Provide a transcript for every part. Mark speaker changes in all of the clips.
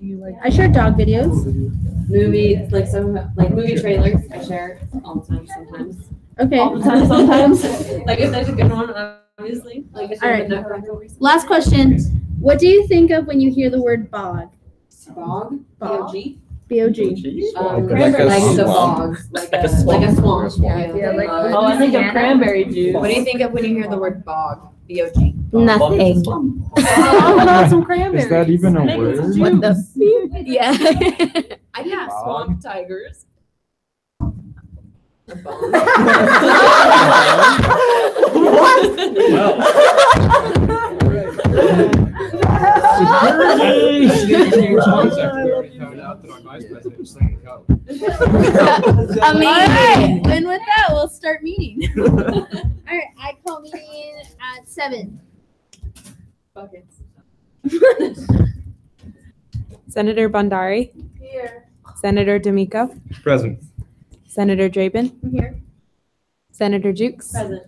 Speaker 1: Do you like?
Speaker 2: I share dog videos.
Speaker 3: Movies, like movie trailers, I share all the time sometimes.
Speaker 2: Okay.
Speaker 3: All the time sometimes. Like if there's a good one, obviously. Like I share
Speaker 2: All right.
Speaker 3: the Nutcracker recently.
Speaker 2: Last question. What do you think of when you hear the word bog?
Speaker 3: Bog?
Speaker 2: Bog.
Speaker 3: B-O-G?
Speaker 2: B-O-G.
Speaker 3: Like the bogs. Like a swamp.
Speaker 1: Yeah, like
Speaker 3: Oh,
Speaker 1: I think of cranberry juice.
Speaker 3: What do you think of when you hear the word bog? B-O-G.
Speaker 2: Nothing.
Speaker 1: How about some cranberries?
Speaker 4: Is that even a
Speaker 1: Make
Speaker 4: word?
Speaker 1: some
Speaker 2: What the?
Speaker 1: juice.
Speaker 2: Yeah.
Speaker 3: I think swamp tigers. A bog.
Speaker 2: Amazing. And with that, we'll start meeting. All right, I call meeting at 7.
Speaker 3: Buckets.
Speaker 5: Senator Bondari,
Speaker 2: Here.
Speaker 5: Senator D'Amico,
Speaker 4: Present.
Speaker 5: Senator Draben,
Speaker 2: I'm here.
Speaker 5: Senator Jukes,
Speaker 3: Present.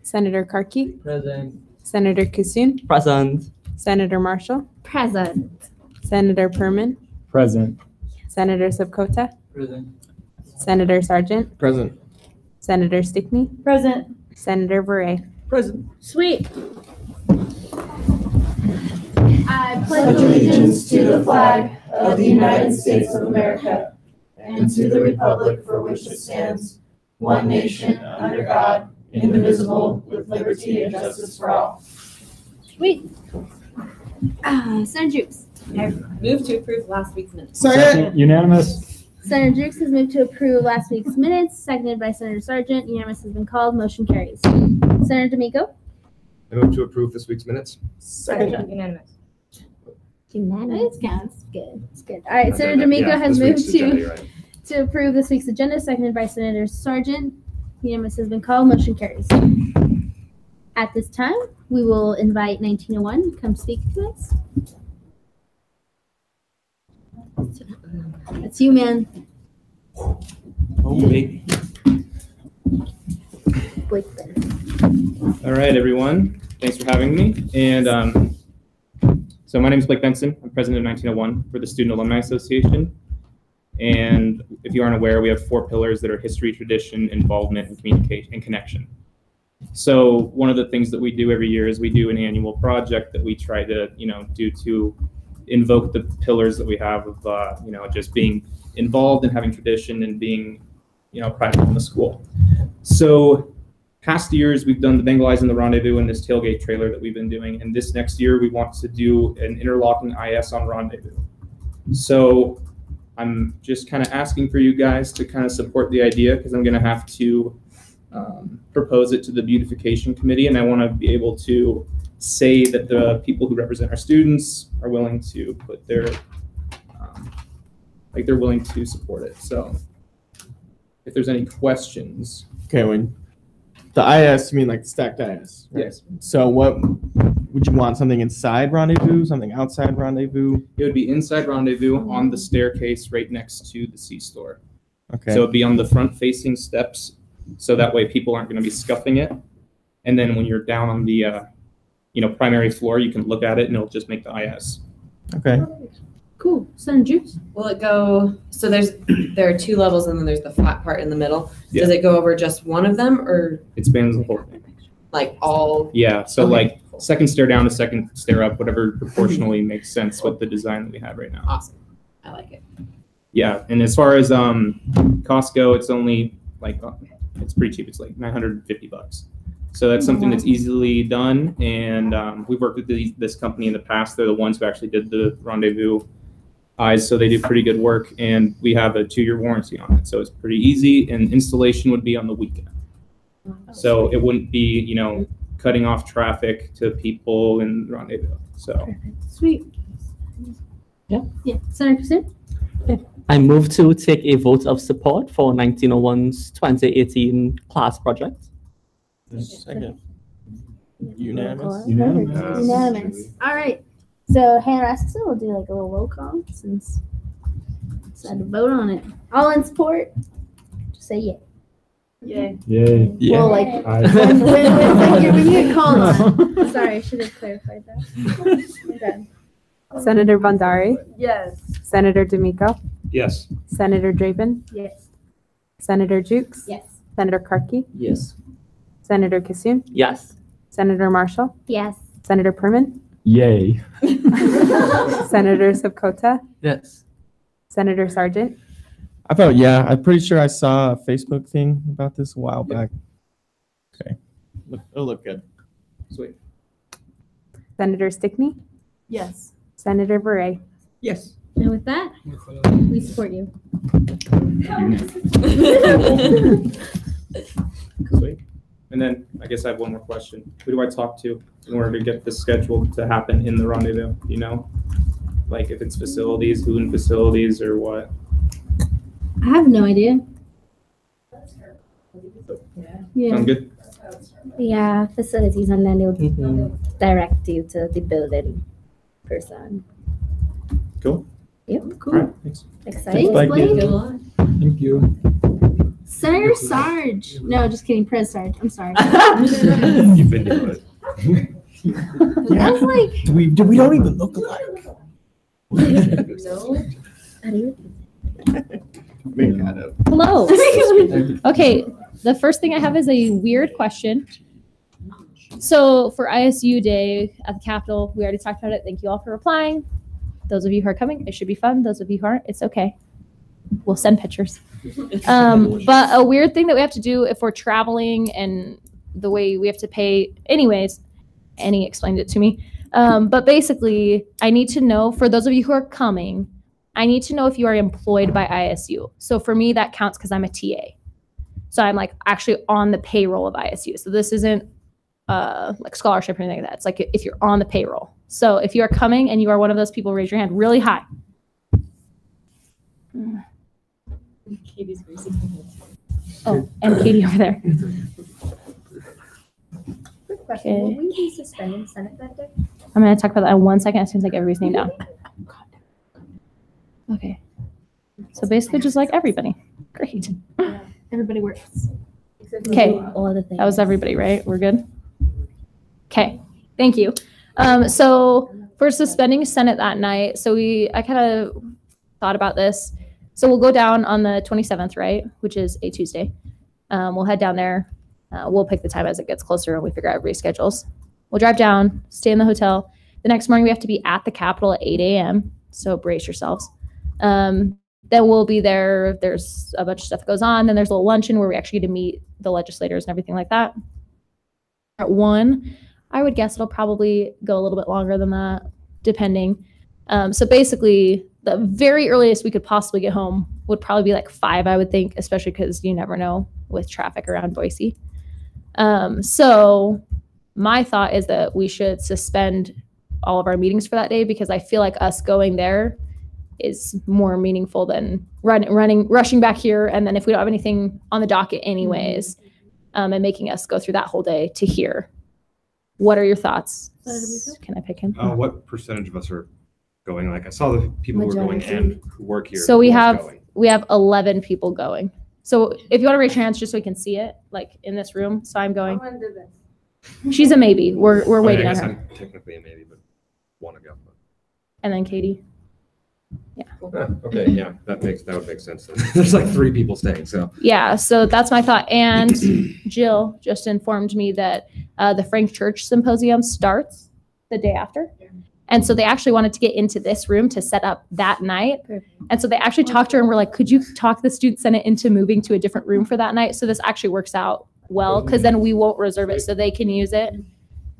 Speaker 5: Senator Karki,
Speaker 6: Present.
Speaker 5: Senator Kusun,
Speaker 6: Present.
Speaker 5: Senator Marshall,
Speaker 2: Present.
Speaker 5: Senator Perman,
Speaker 4: Present.
Speaker 5: Senator Subkota,
Speaker 6: Present.
Speaker 5: Senator Sargent,
Speaker 4: Present.
Speaker 5: Senator Stickney,
Speaker 1: Present.
Speaker 5: Senator Bure.
Speaker 6: Present.
Speaker 2: Sweet. I pledge allegiance to the flag of the United States of America and to the republic for which it stands, one nation, under God, indivisible, with liberty and justice for all. Sweet. Senator Jukes.
Speaker 3: I move to approve last week's minutes.
Speaker 4: Second. Unanimous.
Speaker 2: Senator Jukes has moved to approve last week's minutes, seconded by Senator Sargent. Unanimous has been called. Motion carries. Senator D'Amico.
Speaker 7: I move to approve this week's minutes.
Speaker 1: Second. Unanimous.
Speaker 2: Unanimous. It's good. It's good. All right. Senator D'Amico has moved to approve this week's agenda, seconded by Senator Sargent. Unanimous has been called. Motion carries. At this time, we will invite 1901 to come speak to us. It's you, man.
Speaker 6: Oh, baby.
Speaker 2: Blake.
Speaker 8: All right, everyone. Thanks for having me. And so my name is Blake Benson. I'm president of 1901 for the Student Alumni Association. And if you aren't aware, we have 4 pillars that are history, tradition, involvement, and communication and connection. So one of the things that we do every year is we do an annual project that we try to, do to invoke the pillars that we have of, just being involved and having tradition and being, prideful in the school. So past years, we've done the Bengal Eyes and the Rendezvous and this tailgate trailer that we've been doing. And this next year, we want to do an interlocking IS on Rendezvous. So I'm just kind of asking for you guys to kind of support the idea because I'm going to have to propose it to the beautification committee. And I want to be able to say that the people who represent our students are willing to put their, they're willing to support it. So if there's any questions.
Speaker 9: Okay, when the IS, you mean like stacked IS? Right?
Speaker 8: Yes.
Speaker 9: So what, would you want something inside Rendezvous, something outside Rendezvous?
Speaker 8: It would be inside Rendezvous on the staircase right next to the C-store.
Speaker 9: Okay.
Speaker 8: So it'd be on the front facing steps. So that way people aren't going to be scuffing it. And then when you're down on the, primary floor, you can look at it and it'll just make the IS.
Speaker 9: Okay.
Speaker 2: Cool. Senator Jukes.
Speaker 3: Will it go, so there are 2 levels and then there's the flat part in the middle.
Speaker 8: Yeah.
Speaker 3: Does it go over just one of them or
Speaker 8: It spans the whole thing.
Speaker 3: like all?
Speaker 8: Yeah. So
Speaker 3: Okay.
Speaker 8: like second stair down to second stair up, whatever proportionally makes sense with the design that we have right now.
Speaker 3: Awesome. I like it.
Speaker 8: Yeah. And as far as cost go, it's only it's pretty cheap. It's like $950. So that's something that's easily done. And we've worked with this company in the past. They're the ones who actually did the Rendezvous eyes. So they do pretty good work. And we have a 2-year warranty on it. So it's pretty easy. And installation would be on the weekend. So it wouldn't be, cutting off traffic to people in Rendezvous. So.
Speaker 2: Sweet.
Speaker 6: Yeah.
Speaker 2: Yeah. Senator Kusun.
Speaker 6: I move to take a vote of support for 1901's 2018 class project.
Speaker 9: Second. Unanimous.
Speaker 2: Unanimous. All right. So Hannah Rasmussen will do like a little roll call since I decided to vote on it. All in support? Just say yay.
Speaker 1: Yay.
Speaker 4: Yay.
Speaker 9: Yeah.
Speaker 2: Well, like when you get called on. Sorry, I should have clarified that. Okay.
Speaker 5: Senator Bondari,
Speaker 1: Yes.
Speaker 5: Senator D'Amico,
Speaker 7: Yes.
Speaker 5: Senator Draven,
Speaker 2: Yes.
Speaker 5: Senator Jukes,
Speaker 3: Yes.
Speaker 5: Senator Karki,
Speaker 6: Yes.
Speaker 5: Senator Kissoon,
Speaker 6: Yes.
Speaker 5: Senator Marshall,
Speaker 2: Yes.
Speaker 5: Senator Perman,
Speaker 4: Yay.
Speaker 5: Senator Subkota,
Speaker 6: Yes.
Speaker 5: Senator Sargent,
Speaker 9: I thought, yeah, I'm pretty sure I saw a Facebook thing about this a while back. Okay. It'll look good.
Speaker 8: Sweet.
Speaker 5: Senator Stickney,
Speaker 1: Yes.
Speaker 5: Senator Beret.
Speaker 8: Yes.
Speaker 2: And with that, we support you.
Speaker 8: Sweet. And then I guess I have one more question. Who do I talk to in order to get this scheduled to happen in the rendezvous? Do you know? Like if it's facilities, who in facilities or what?
Speaker 2: I have no idea. Yeah.
Speaker 8: Sound good?
Speaker 10: Yeah, facilities, and then they'll
Speaker 6: Mhm.
Speaker 10: direct you to the building person.
Speaker 8: Cool.
Speaker 10: Yep.
Speaker 8: All right. Thanks.
Speaker 10: Exciting.
Speaker 9: Thanks, Blake.
Speaker 4: Thank you.
Speaker 2: Senator Sarge. No, just kidding. Pres Sarge. I'm sorry.
Speaker 7: You've been doing it.
Speaker 2: I was like,
Speaker 9: We don't even look alike.
Speaker 11: Hello. Okay, the first thing I have is a weird question. So for ISU Day at the Capitol, we already talked about it. Thank you all for replying. Those of you who are coming, it should be fun. Those of you who aren't, it's okay. We'll send pictures. But a weird thing that we have to do if we're traveling and the way we have to pay, anyways, Annie explained it to me. But basically, I need to know, for those of you who are coming, I need to know if you are employed by ISU. So for me, that counts because I'm a TA. So I'm like actually on the payroll of ISU. So this isn't like scholarship or anything like that. It's like if you're on the payroll. So if you are coming and you are one of those people, raise your hand really high.
Speaker 3: Katie's raising her hand.
Speaker 11: Oh, and Katie over there.
Speaker 10: Quick question. Will we be suspending Senate that day?
Speaker 11: I'm going to talk about that in 1 second as soon as I get everybody's name down. Okay. So basically just like everybody. Great.
Speaker 2: everybody works.
Speaker 11: Okay.
Speaker 10: All the things.
Speaker 11: That was everybody, right? We're good? Okay. Thank you. So for suspending Senate that night, so I kind of thought about this. So we'll go down on the 27th, right? Which is a Tuesday. We'll head down there. We'll pick the time as it gets closer and we figure out everybody's schedules. We'll drive down, stay in the hotel. The next morning we have to be at the Capitol at 8 a.m. So brace yourselves. Then we'll be there. There's a bunch of stuff that goes on. Then there's a little luncheon where we actually get to meet the legislators and everything like that. At 1, I would guess it'll probably go a little bit longer than that, depending. So basically, the very earliest we could possibly get home would probably be like 5, I would think, especially because you never know with traffic around Boise. So my thought is that we should suspend all of our meetings for that day because I feel like us going there is more meaningful than rushing back here. And then if we don't have anything on the docket anyways, and making us go through that whole day to here. What are your thoughts? Can I pick him?
Speaker 7: What percentage of us are going? Like I saw the people who are going and who work here.
Speaker 11: So we
Speaker 7: who are
Speaker 11: have
Speaker 7: going.
Speaker 11: 11 people going. So if you want to raise your hands just so we can see it, like in this room. So I'm going. She's a maybe. We're
Speaker 7: I
Speaker 11: waiting on
Speaker 7: guess
Speaker 11: her.
Speaker 7: I'm technically a maybe, but want to go.
Speaker 11: And then Katie.
Speaker 7: Okay, yeah, that would make sense. There's like 3 people staying, so.
Speaker 11: Yeah, so that's my thought. And Jill just informed me that the Frank Church Symposium starts the day after. And so they actually wanted to get into this room to set up that night. And so they actually talked to her and were like, could you talk the Student Senate into moving to a different room for that night? So this actually works out well because then we won't reserve it so they can use it.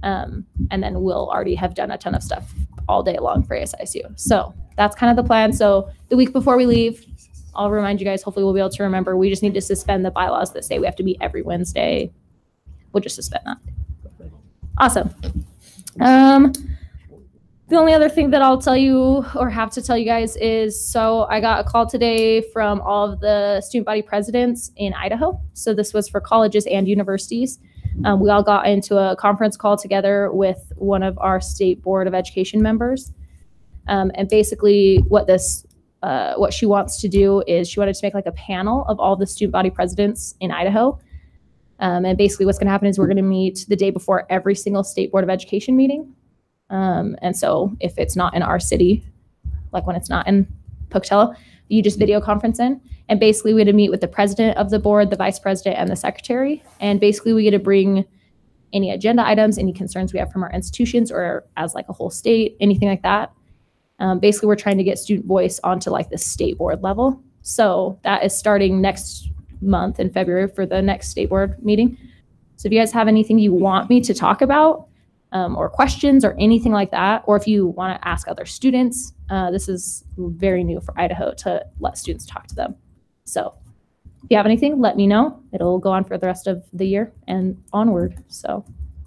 Speaker 11: And then we'll already have done a ton of stuff all day long for ASISU. So that's kind of the plan. So the week before we leave, I'll remind you guys, hopefully we'll be able to remember, we just need to suspend the bylaws that say we have to meet every Wednesday. We'll just suspend that. Awesome. The only other thing that I'll tell you or have to tell you guys is, so I got a call today from all of the student body presidents in Idaho. So this was for colleges and universities. We all got into a conference call together with one of our state board of education members. And basically what she wants to do is she wanted to make like a panel of all the student body presidents in Idaho. And basically what's going to happen is we're going to meet the day before every single state board of education meeting. And so if it's not in our city, like when it's not in Pocatello. You just video conference in, and basically we had to meet with the president of the board, the vice president, and the secretary. And basically we get to bring any agenda items, any concerns we have from our institutions or as like a whole state, anything like that. Basically we're trying to get student voice onto like the state board level. So that is starting next month in February for the next state board meeting. So if you guys have anything you want me to talk about, or questions or anything like that, or if you want to ask other students, this is very new for Idaho to let students talk to them. So if you have anything, let me know. It'll go on for the rest of the year and onward. So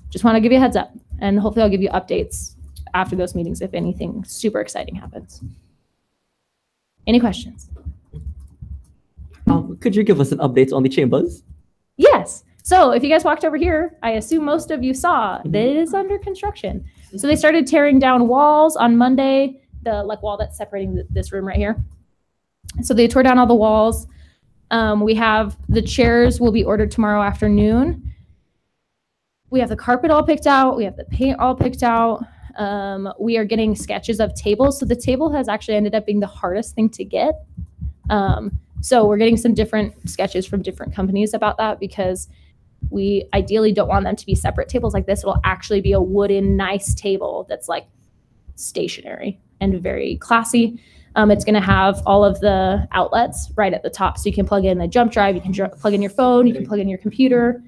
Speaker 11: just want to give you a heads up, and hopefully I'll give you updates after those meetings if anything super exciting happens. Any questions?
Speaker 6: Could you give us an update on the chambers?
Speaker 11: Yes. So if you guys walked over here, I assume most of you saw that it is under construction. So they started tearing down walls on Monday, the like wall that's separating this room right here. So they tore down all the walls. We have the chairs will be ordered tomorrow afternoon. We have the carpet all picked out. We have the paint all picked out. We are getting sketches of tables. So the table has actually ended up being the hardest thing to get. So we're getting some different sketches from different companies about that because we ideally don't want them to be separate tables like this. It'll actually be a wooden, nice table that's like stationary and very classy. It's going to have all of the outlets right at the top. So you can plug in a jump drive, you can plug in your phone, you can plug in your computer.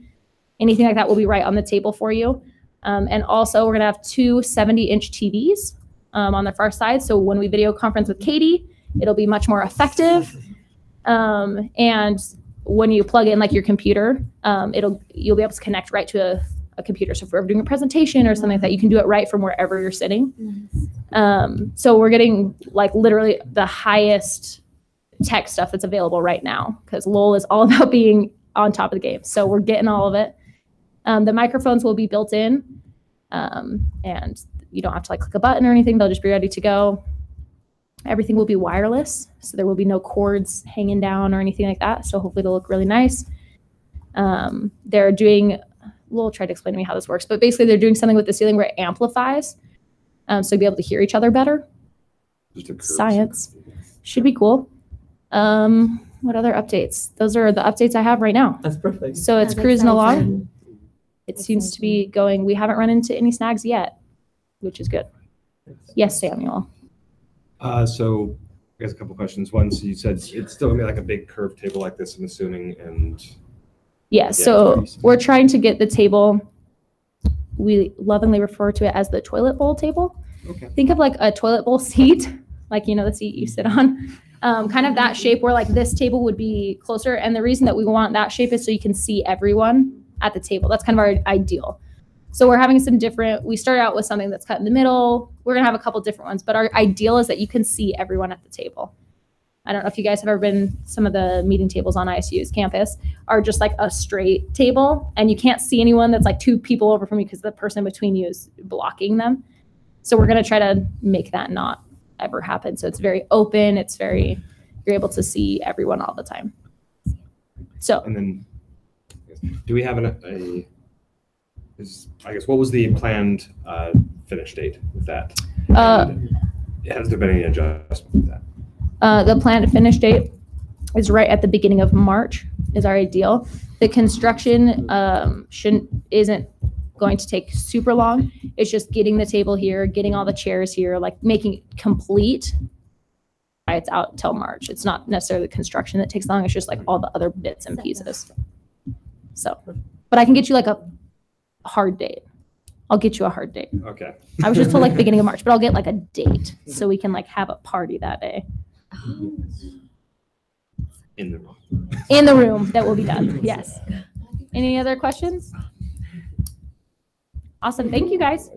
Speaker 11: Anything like that will be right on the table for you. And also we're going to have two 70-inch TVs on the far side. So when we video conference with Katie, it'll be much more effective. And when you plug in like your computer, you'll be able to connect right to a computer. So if we're ever doing a presentation or something like that, you can do it right from wherever you're sitting. So we're getting like literally the highest tech stuff that's available right now because Lowell is all about being on top of the game. So we're getting all of it. The microphones will be built in, and you don't have to like click a button or anything. They'll just be ready to go. Everything will be wireless, so there will be no cords hanging down or anything like that. So hopefully it'll look really nice. They're doing, Lowell tried to explain to me how this works, but basically they're doing something with the ceiling where it amplifies, so you'll be able to hear each other better. Science. Should be cool. What other updates? Those are the updates I have right now.
Speaker 6: That's perfect.
Speaker 11: So it's cruising along. It seems to be going. We haven't run into any snags yet, which is good. Yes, Samuel.
Speaker 7: So I guess a couple questions. One, so you said it's still gonna be like a big curved table like this, I'm assuming, and
Speaker 11: Yeah, so we're trying to get the table, we lovingly refer to it as the toilet bowl table.
Speaker 7: Okay.
Speaker 11: Think of like a toilet bowl seat, like, you know, the seat you sit on. Kind of that shape where like this table would be closer. And the reason that we want that shape is so you can see everyone at the table. That's kind of our ideal. So we're having some different, we started out with something that's cut in the middle. We're gonna have a couple different ones, but our ideal is that you can see everyone at the table. I don't know if you guys have ever been, some of the meeting tables on ISU's campus are just like a straight table and you can't see anyone that's like two people over from you because the person between you is blocking them. So we're gonna try to make that not ever happen. So it's very open, it's very, you're able to see everyone all the time. So.
Speaker 7: And then, do we have I guess, what was the planned finish date with that? Has there been any adjustment with that?
Speaker 11: The planned finish date is right at the beginning of March is our ideal. The construction isn't going to take super long. It's just getting the table here, getting all the chairs here, like making it complete. It's out till March. It's not necessarily the construction that takes long. It's just like all the other bits and pieces. So, but I can get you like a hard date. I'll get you a hard date.
Speaker 7: Okay.
Speaker 11: I was just told like beginning of March, but I'll get like a date so we can like have a party that day.
Speaker 7: In the room.
Speaker 11: In the room that will be done. Yes. Any other questions? Awesome. Thank you guys.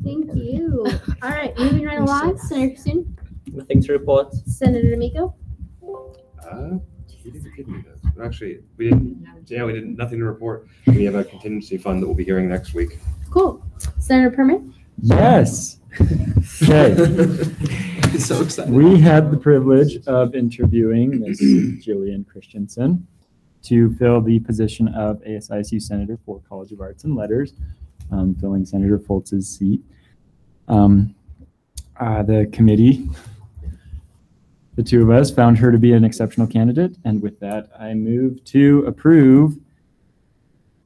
Speaker 2: Thank you. All right, moving right along. Senator Kusin.
Speaker 6: Nothing to report.
Speaker 2: Senator D'Amico.
Speaker 7: We didn't give me this. Actually, we didn't. Yeah, we didn't. Nothing to report. We have a contingency fund that we'll be hearing next week.
Speaker 2: Cool. Senator Perman.
Speaker 4: Yes. Okay.
Speaker 7: So excited.
Speaker 4: We had the privilege of interviewing Ms. Jillian Christensen to fill the position of ASISU Senator for College of Arts and Letters, filling Senator Foltz's seat. The committee The two of us found her to be an exceptional candidate, and with that, I move to approve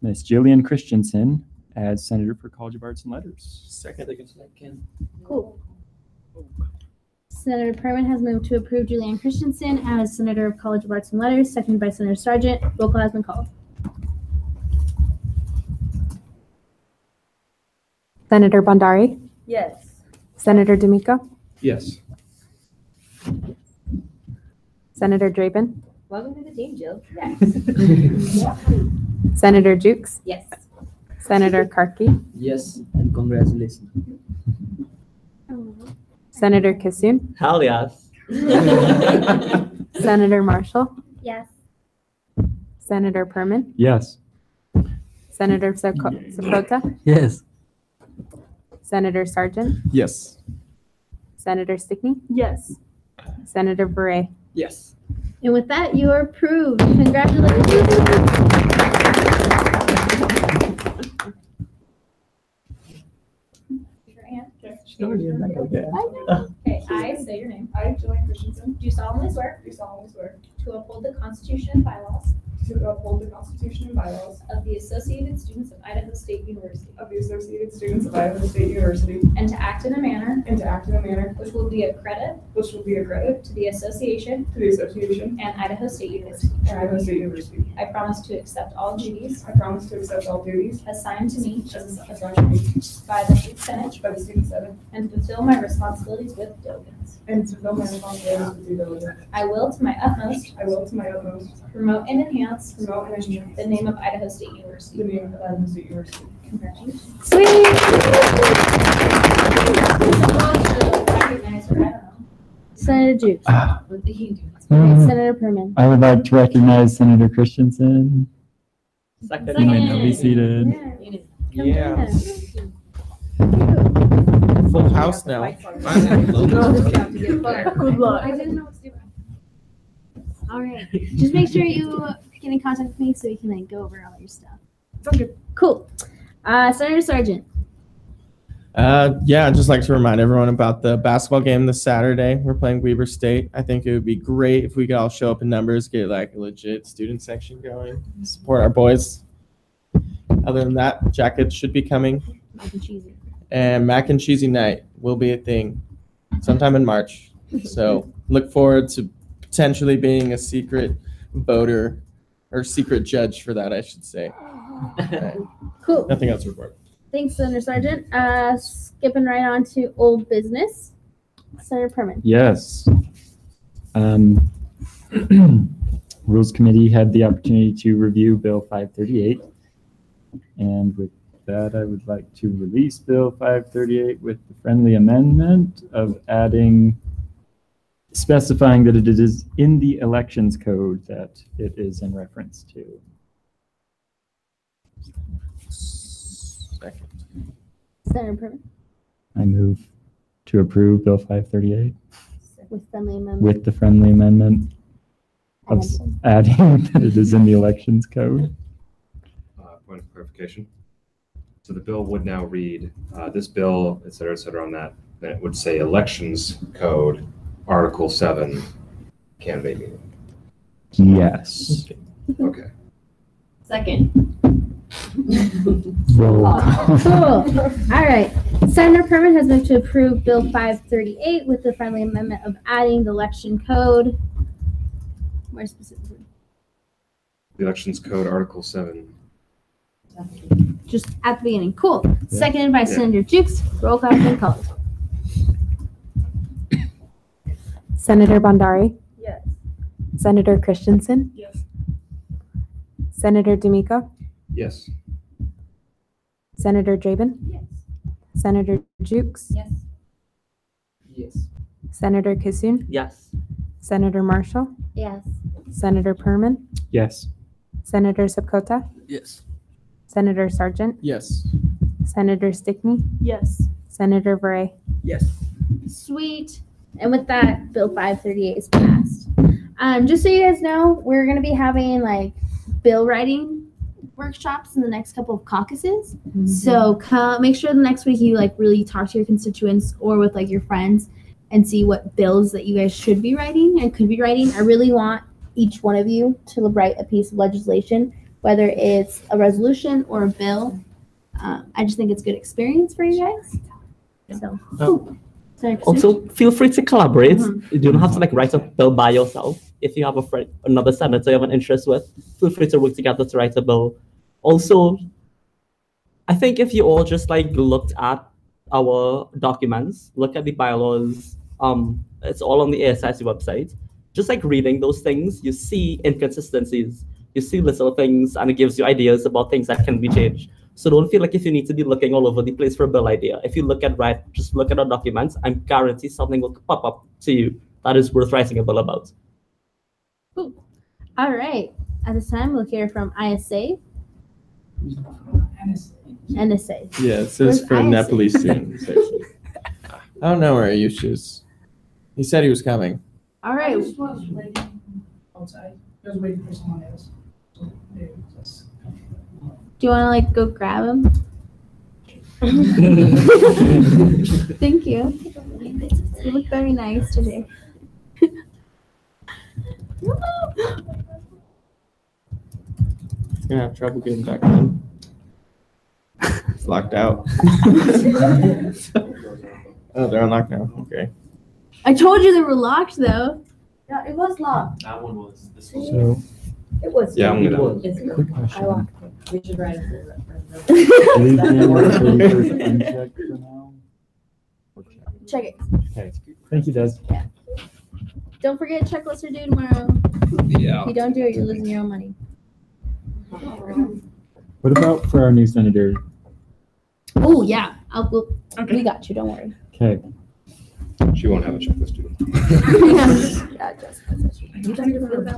Speaker 4: Ms. Jillian Christensen as Senator for College of Arts and Letters.
Speaker 6: Second.
Speaker 2: Cool. Senator Perman has moved to approve Julianne Christensen as Senator of College of Arts and Letters, seconded by Senator Sargent. Roll call has been called.
Speaker 5: Senator Bondari,
Speaker 1: Yes.
Speaker 5: Senator D'Amico,
Speaker 7: Yes.
Speaker 5: Senator Draven,
Speaker 10: Welcome to the team, Jill.
Speaker 5: Senator Jukes,
Speaker 10: Yes.
Speaker 5: Senator Karki,
Speaker 6: Yes, and congratulations.
Speaker 5: Senator Kissoon,
Speaker 6: Hell yes.
Speaker 5: Senator Marshall,
Speaker 2: Yes.
Speaker 5: Senator Perman,
Speaker 4: Yes.
Speaker 5: Senator Sakota,
Speaker 6: Yes.
Speaker 5: Senator Sargent,
Speaker 9: Yes.
Speaker 5: Senator Stickney,
Speaker 1: Yes.
Speaker 5: Senator Beret.
Speaker 6: Yes.
Speaker 2: And with that, you are approved. Congratulations.
Speaker 11: Okay, I say your name.
Speaker 1: I, Jillian Christensen,
Speaker 11: Do solemnly swear
Speaker 1: do solemnly swear
Speaker 11: to uphold the Constitution and bylaws
Speaker 1: to uphold the Constitution and bylaws
Speaker 11: of the Associated Students of Idaho State University,
Speaker 1: of the Associated Students of Idaho State University,
Speaker 11: and to act in a manner
Speaker 1: and to act in a manner
Speaker 11: which will be a credit
Speaker 1: which will be a credit
Speaker 11: to the association
Speaker 1: to the Association
Speaker 11: and Idaho State University.
Speaker 1: and Idaho State University.
Speaker 11: I promise to accept all duties
Speaker 1: I promise to accept all duties
Speaker 11: assigned to me
Speaker 1: as assigned to me
Speaker 11: by the State Senate
Speaker 1: by the Student Senate
Speaker 11: and fulfill my responsibilities with diligence.
Speaker 1: and to fulfill my responsibilities with due diligence.
Speaker 11: I will, to my utmost,
Speaker 1: I will, to my utmost,
Speaker 11: promote and enhance
Speaker 1: promote and enhance
Speaker 11: the name of Idaho State
Speaker 1: the
Speaker 11: University.
Speaker 1: name of Idaho State University.
Speaker 11: Congratulations.
Speaker 2: Sweet.
Speaker 11: Recognize her, I don't know.
Speaker 2: Senator Jukes.
Speaker 11: What did he do?
Speaker 2: Senator Perman.
Speaker 4: I would like to recognize Senator Christensen.
Speaker 6: Second.
Speaker 4: You may now be seated.
Speaker 9: Yeah. Full house now.
Speaker 1: Good
Speaker 2: I didn't know what to do. All right. Just make sure you get in contact with me so we can like go over all your stuff.
Speaker 1: Sounds good.
Speaker 2: Cool. Senator Sargent.
Speaker 9: Yeah, I'd just like to remind everyone about the basketball game this Saturday. We're playing Weber State. I think it would be great if we could all show up in numbers, get like a legit student section going, support our boys. Other than that, jackets should be coming.
Speaker 2: Mac and cheesy.
Speaker 9: And mac and cheesy night will be a thing sometime in March. So look forward to potentially being a secret voter or secret judge for that, I should say.
Speaker 2: Cool.
Speaker 9: Nothing else to report.
Speaker 2: Thanks, Senator Sargent. Skipping right on to old business. Senator Perman.
Speaker 4: Yes. Rules Committee had the opportunity to review Bill 538. And with that, I would like to release Bill 538 with the friendly amendment of adding, specifying that it is in the elections code that it is in reference to.
Speaker 9: Second.
Speaker 2: Senator Perman.
Speaker 4: I move to approve Bill 538
Speaker 2: With friendly amendment.
Speaker 4: with the friendly amendment of adding that it is in the elections code.
Speaker 7: Point of clarification. So the bill would now read, this bill, et cetera, on that. Then it would say Elections Code, Article 7, candidate meeting.
Speaker 4: Yes.
Speaker 7: Okay.
Speaker 3: Second.
Speaker 4: Roll.
Speaker 2: Cool. All right. Senator Perman has moved to approve Bill 538 with the friendly amendment of adding the election code. More specifically.
Speaker 7: The Elections Code, Article 7.
Speaker 2: Just at the beginning. Cool. Seconded by Senator Jukes. Roll call has been called.
Speaker 5: Senator Bondari,
Speaker 1: Yes.
Speaker 5: Senator Christensen,
Speaker 1: Yes.
Speaker 5: Senator D'Amico,
Speaker 7: Yes.
Speaker 5: Senator Draven,
Speaker 1: Yes.
Speaker 5: Senator Jukes,
Speaker 3: Yes.
Speaker 6: Yes.
Speaker 5: Senator Kissoon,
Speaker 6: Yes.
Speaker 5: Senator Marshall,
Speaker 2: Yes.
Speaker 5: Senator Perman,
Speaker 4: Yes.
Speaker 5: Senator Sapkota,
Speaker 6: Yes.
Speaker 5: Senator Sargent,
Speaker 9: Yes.
Speaker 5: Senator Stickney,
Speaker 1: Yes.
Speaker 5: Senator Bray.
Speaker 6: Yes.
Speaker 2: Sweet. And with that, Bill 538 is passed. Just so you guys know, we're going to be having like bill writing workshops in the next couple of caucuses. So make sure the next week you like really talk to your constituents or with like your friends and see what bills that you guys should be writing and could be writing. I really want each one of you to write a piece of legislation, whether it's a resolution or a bill. I just think it's good experience for you guys. So, sorry, Christine.
Speaker 6: Also, feel free to collaborate.
Speaker 2: Mhm.
Speaker 6: You don't have to like write a bill by yourself. If you have a friend, another senator you have an interest with, feel free to work together to write a bill. Also, I think if you all just like looked at our documents, look at the bylaws, it's all on the ASIC website. Just like reading those things, you see inconsistencies, you see little things, and it gives you ideas about things that can be changed. So don't feel like if you need to be looking all over the place for a bill idea. If you just look at our documents, I'm guarantee something will pop up to you that is worth writing a bill about.
Speaker 2: All right. At this time, we'll hear from ISA. NSA.
Speaker 9: Yeah, it says
Speaker 2: Where's
Speaker 9: for
Speaker 2: ISA?
Speaker 9: Nepalese students. I don't know where Ayush is. He said he was coming.
Speaker 2: All
Speaker 1: I
Speaker 2: right.
Speaker 1: just was waiting outside. I was waiting for someone else. So, yeah, just-
Speaker 2: Do you want to like go grab him? Thank you. You look very nice today.
Speaker 9: He's gonna have trouble getting back in. It's locked out. Oh, they're unlocked now. Okay.
Speaker 2: I told you they were locked though.
Speaker 10: Yeah, it was locked.
Speaker 6: That one was this
Speaker 4: So,
Speaker 10: It was.
Speaker 7: Yeah, I'm gonna.
Speaker 3: It's
Speaker 4: quick
Speaker 3: good.
Speaker 4: question.
Speaker 3: I locked it. We should write it.
Speaker 4: Leave January 31st unchecked for now? Or check?
Speaker 2: Check it.
Speaker 4: Okay, thank you, Des.
Speaker 2: Don't forget checklist are due tomorrow.
Speaker 7: Yeah.
Speaker 2: If you don't do it, you're losing your own money.
Speaker 4: What about for our new senator?
Speaker 2: Oh yeah, we got you. Don't worry.
Speaker 4: Okay,
Speaker 7: She won't have a checklist, dude.
Speaker 2: Yeah, Jessica.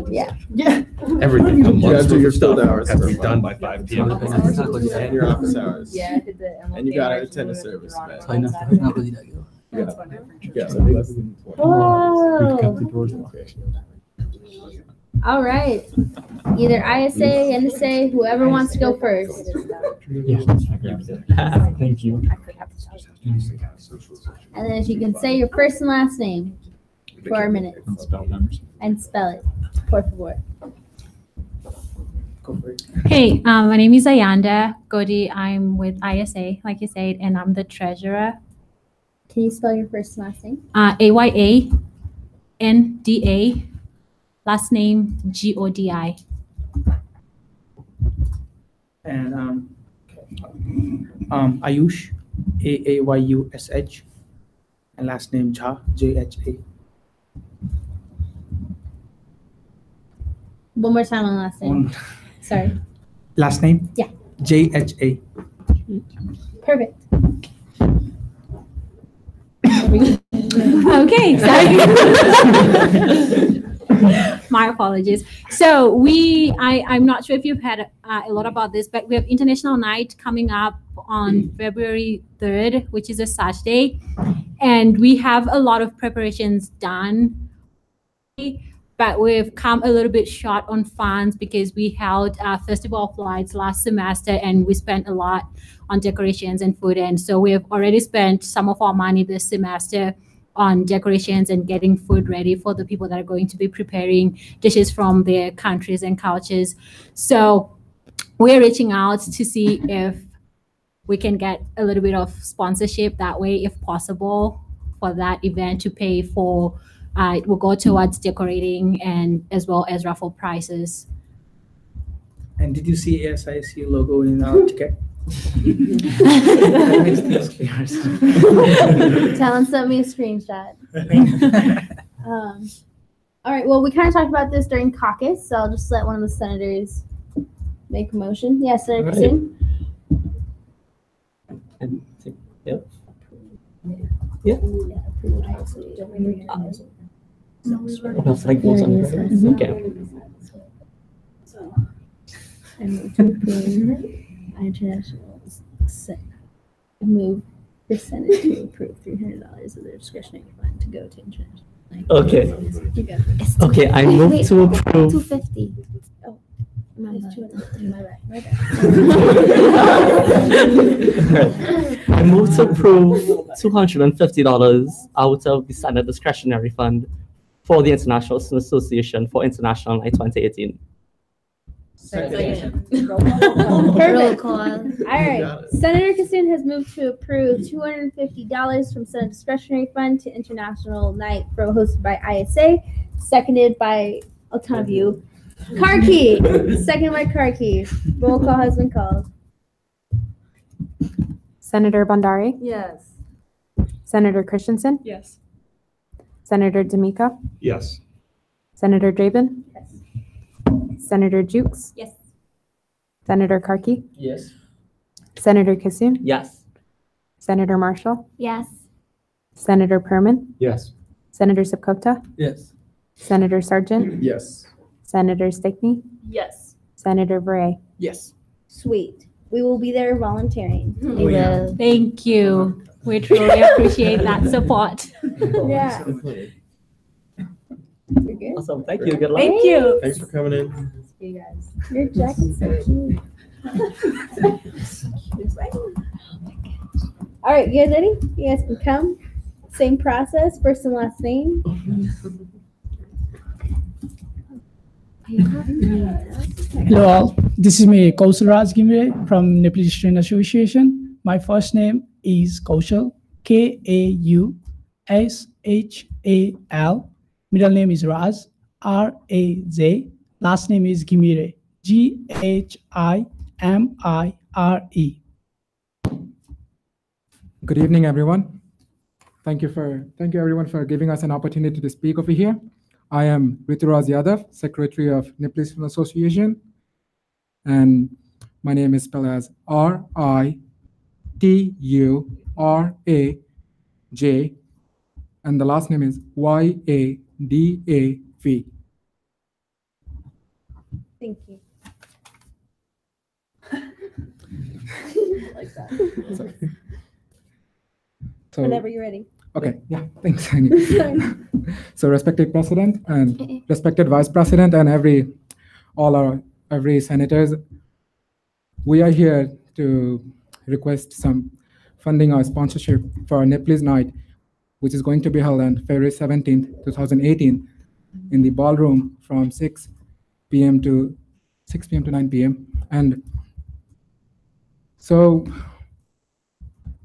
Speaker 2: Yeah.
Speaker 7: Everything.
Speaker 9: You gotta do your field hours
Speaker 7: Has to be
Speaker 9: for
Speaker 7: done by 5 p.m.
Speaker 9: And your office hours.
Speaker 3: Yeah, I did the.
Speaker 9: And you gotta attend a service, man.
Speaker 1: That's one different church.
Speaker 9: Yeah.
Speaker 4: we've
Speaker 2: Whoa.
Speaker 4: got the doors locked.
Speaker 2: All right. Either ISA, NSA, whoever wants to go first.
Speaker 4: Yeah, I grabbed it. Thank you.
Speaker 2: And then if you can say your first and last name for our minutes
Speaker 4: And spell numbers.
Speaker 2: and spell it, por favor.
Speaker 1: Go for it.
Speaker 12: Hey, my name is Ayanda Godi. I'm with ISA, like you said, and I'm the treasurer.
Speaker 2: Can you spell your first and last name?
Speaker 12: AYANDA, last name GODI.
Speaker 1: And Ayush, AAYUSH, and last name Jha, JHA.
Speaker 2: One more time on last name. Sorry.
Speaker 1: Last name?
Speaker 2: Yeah.
Speaker 1: JHA.
Speaker 2: Perfect.
Speaker 12: Okay, sorry. My apologies. So I'm not sure if you've had a lot about this, but we have International Night coming up on February 3rd, which is a Saturday. And we have a lot of preparations done, but we've come a little bit short on funds because we held Festival of Lights last semester and we spent a lot on decorations and food. And so we have already spent some of our money this semester on decorations and getting food ready for the people that are going to be preparing dishes from their countries and cultures. So we're reaching out to see if we can get a little bit of sponsorship that way, if possible, for that event to pay for. It will go towards decorating and as well as raffle prizes.
Speaker 1: And did you see ASIC logo in our ticket?
Speaker 2: Talon sent me a screenshot. All right. Well, we kind of talked about this during caucus, so I'll just let one of the senators make a motion. Yes, Senator
Speaker 6: All right.
Speaker 2: Christine?
Speaker 6: And yep. That's like votes on it, right? Okay.
Speaker 2: I move to approve international move the Senate to approve $300 of their discretionary fund to go to international.
Speaker 6: Okay.
Speaker 2: You go.
Speaker 6: Okay, I move to approve.
Speaker 2: 250. Oh, my bad.
Speaker 6: I move to approve $250 out of the Senate discretionary fund for the International Student Association for International Night 2018.
Speaker 2: Perfect. All right. Senator Kassoon has moved to approve $250 from Senate discretionary fund to International Night hosted by ISA, seconded by a ton of you. Karki, seconded by Karki. Roll call has been called.
Speaker 5: Senator Bandari,
Speaker 10: Yes.
Speaker 5: Senator Christensen,
Speaker 1: Yes.
Speaker 5: Senator D'Amico,
Speaker 7: Yes.
Speaker 5: Senator Draven, Senator Jukes,
Speaker 12: Yes.
Speaker 5: Senator Karki,
Speaker 8: Yes.
Speaker 5: Senator Kassoon,
Speaker 6: Yes.
Speaker 5: Senator Marshall,
Speaker 2: Yes.
Speaker 5: Senator Perman,
Speaker 7: Yes.
Speaker 5: Senator Sipkota,
Speaker 8: Yes.
Speaker 5: Senator Sargent,
Speaker 9: Yes.
Speaker 5: Senator Stickney,
Speaker 1: Yes.
Speaker 5: Senator Bray.
Speaker 8: Yes.
Speaker 2: Sweet. We will be there volunteering.
Speaker 10: We will.
Speaker 12: Thank you. We truly appreciate that support.
Speaker 2: Yeah. You're good.
Speaker 6: Awesome. Thank you. Good luck.
Speaker 12: Thank you.
Speaker 9: Thanks for coming in.
Speaker 10: You guys.
Speaker 2: Your jacket's so cute. All right, you guys ready? You guys can come. Same process, first and last name.
Speaker 1: Hello all, this is me Kaushal Raj Gimre from Nepali Student Association. My first name is Kaushal, Kaushal. Middle name is Raj, Raj. Last name is Gimire,Ghimire.
Speaker 13: Good evening, everyone. Thank you everyone for giving us an opportunity to speak over here. I am Rituraj Yadav, Secretary of Nepali Student Association, and my name is spelled as Rituraj, and the last name is Yadav.
Speaker 2: Thank you.
Speaker 10: Like that.
Speaker 13: So,
Speaker 2: Whenever you're ready.
Speaker 13: okay, yeah, thanks. So, respected President and respected Vice President and every senators, we are here to request some funding or sponsorship for Nepalese Night, which is going to be held on February 17th, 2018, in the ballroom from 6 p.m. to 9 p.m. And so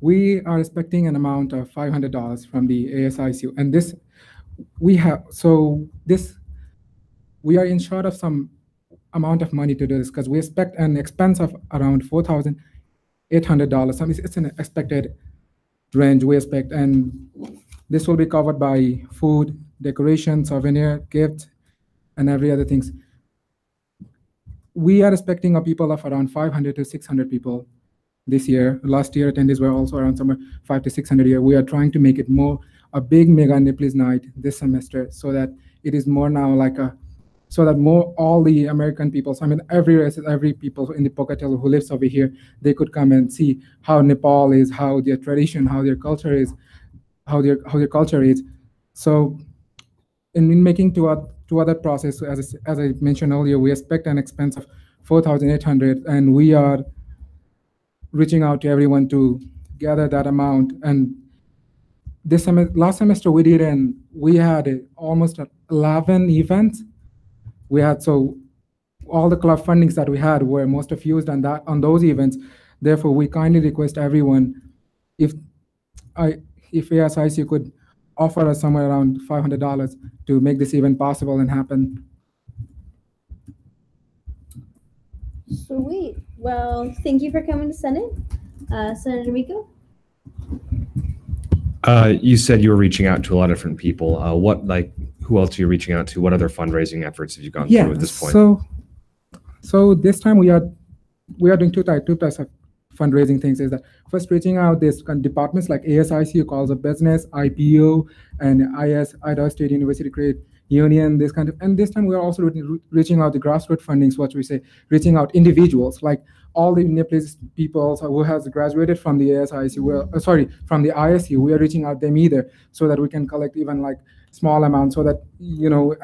Speaker 13: we are expecting an amount of $500 from the ASICU, and we are in short of some amount of money to do this because we expect an expense of around $4,800. I mean, it's an expected range we expect, and this will be covered by food, decoration, souvenir, gifts, and every other things. We are expecting a people of around 500 to 600 people this year. Last year, attendees were also around somewhere 500 to 600 a year. We are trying to make it a big mega Nepalese night this semester, so that it is more now like so that all the American people, so I mean every people in the Pocatello who lives over here, they could come and see how Nepal is, how their tradition, how their culture is, how their culture is. So in making two other process, as I mentioned earlier, we expect an expense of $4,800, and we are reaching out to everyone to gather that amount. And last semester we had almost 11 events. We had, so all the club fundings that we had were most of used on those events. Therefore, we kindly request everyone, if ASIC could offer us somewhere around $500 to make this event possible and happen.
Speaker 2: Sweet. Well, thank you for coming to Senate. Senator D'Amico?
Speaker 7: You said you were reaching out to a lot of different people. Who else are you reaching out to? What other fundraising efforts have you gone through at this point?
Speaker 13: So this time we are doing two types of fundraising things. Is that first reaching out these departments like ASICU calls up business, IPO, and Idaho State University Credit Union, this kind of. And this time we are also reaching out the grassroots fundings, what we say, reaching out individuals like all the Nepalese people who has graduated from the ASICU, from the ISU. We are reaching out them either, so that we can collect even like small amounts, so that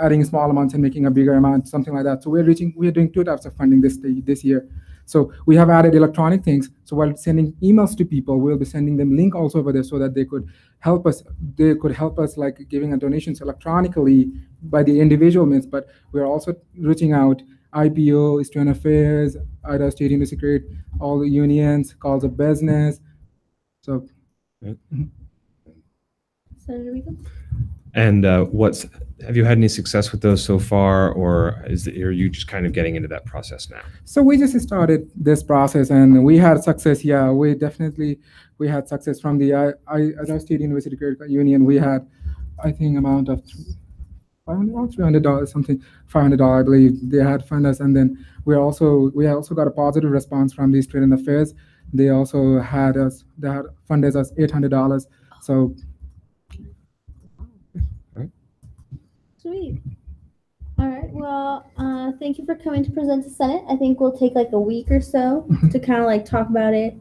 Speaker 13: adding small amounts and making a bigger amount, something like that. So we are doing two types of funding this year. So we have added electronic things. So while sending emails to people, we'll be sending them link also over there so that they could help us. They could help us like giving a donations electronically by the individual means, but we're also reaching out IPO, Student Affairs, Idaho State University, all the unions, calls of business. So.
Speaker 2: Senator Rico?
Speaker 7: And have you had any success with those so far, or are you just kind of getting into that process now?
Speaker 13: So we just started this process and we had success. Yeah, we had success from the Idaho State University Credit Union. We had, I think, amount of $300 something, $500, I believe. They had funded us, and then we also got a positive response from the Student Affairs. They also had funded us $800. So.
Speaker 2: Sweet. All right. Well, thank you for coming to present to Senate. I think we'll take like a week or so to kind of like talk about it,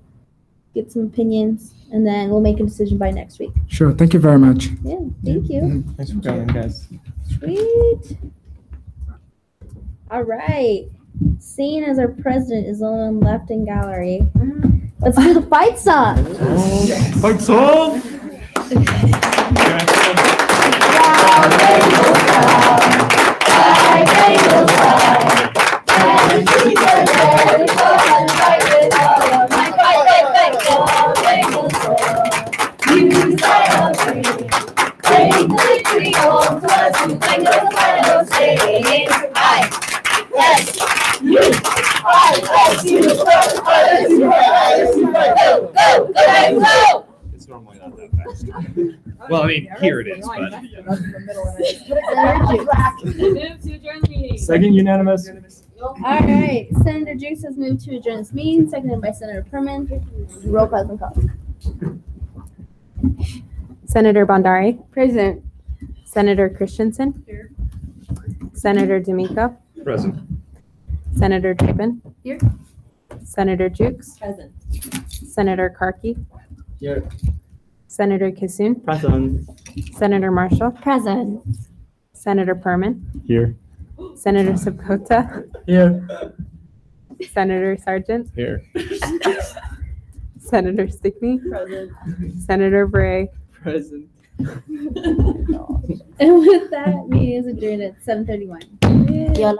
Speaker 2: get some opinions, and then we'll make a decision by next week.
Speaker 13: Sure. Thank you very much.
Speaker 2: Yeah. Thank you.
Speaker 9: Thanks for coming, guys.
Speaker 2: Sweet. All right. Seeing as our president is on left in gallery, let's do the fight song.
Speaker 7: Fight song. It's normally not that fast. Well, I mean, here it is, but.
Speaker 4: Second unanimous.
Speaker 2: All right. Senator Jukes has moved to adjourn this meeting, seconded by Senator Perman. Roll call has been called.
Speaker 5: Senator Bondari.
Speaker 10: Present.
Speaker 5: Senator Christensen.
Speaker 3: Here.
Speaker 5: Senator D'Amico.
Speaker 7: Present.
Speaker 5: Senator Driven.
Speaker 3: Here.
Speaker 5: Senator Jukes.
Speaker 3: Present.
Speaker 5: Senator Karki.
Speaker 9: Here.
Speaker 5: Senator Kissoon.
Speaker 6: Present.
Speaker 5: Senator Marshall.
Speaker 2: Present.
Speaker 5: Senator Perman.
Speaker 4: Here.
Speaker 5: Senator Subkota.
Speaker 4: Here.
Speaker 5: Senator Sargent.
Speaker 9: Here.
Speaker 5: Senator Stickney.
Speaker 3: Present.
Speaker 5: Senator Bray.
Speaker 9: Present.
Speaker 2: And with that, meeting is adjourned at 7:31.